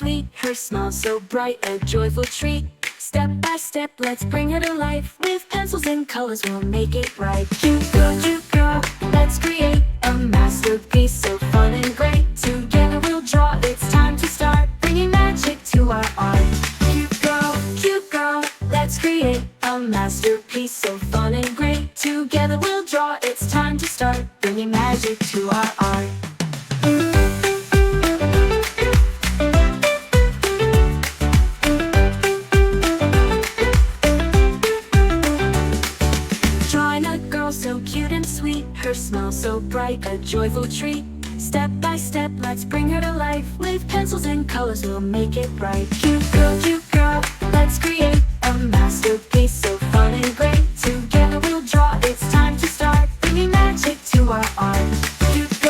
sweet, her smile so bright, a joyful treat. Step by step, let's bring her to life. With pencils and colors, we'll make it bright. Cute girl, let's create a masterpiece so fun and great. Together we'll draw, it's time to start, bringing magic to our art. Cute girl, let's create a masterpiece so fun and great. Together we'll draw, it's time to start, bringing magic to our art. So cute and sweet, her smile so bright, a joyful treat. Step by step, let's bring her to life. With pencils and colors, we'll make it bright. Cute girl, let's create a masterpiece so fun and great. Together we'll draw, it's time to start, bringing magic to our art. Cute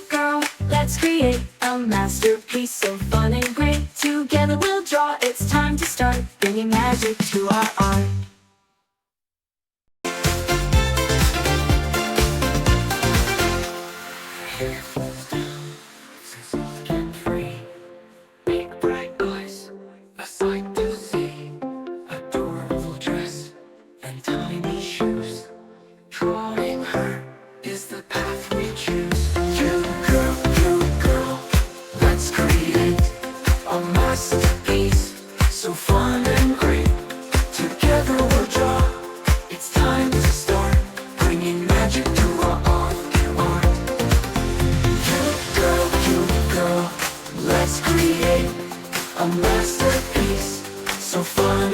girl, let's create a masterpiece so fun and great. Together we'll draw, it's time to start, bringing magic to our art. A masterpiece, so fun and great. Together we'll draw, it's time to start, bringing magic to our art. Cute girl, let's create a masterpiece so fun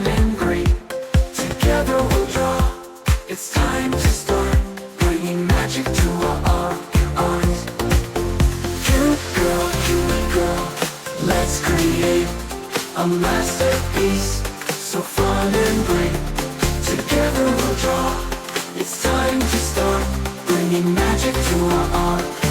and great. Together we'll draw, it's time to start, bringing magic to our art. Cute girl, let's create a masterpiece so fun and great. Together we'll draw, it's time to start, bringing magic to our art.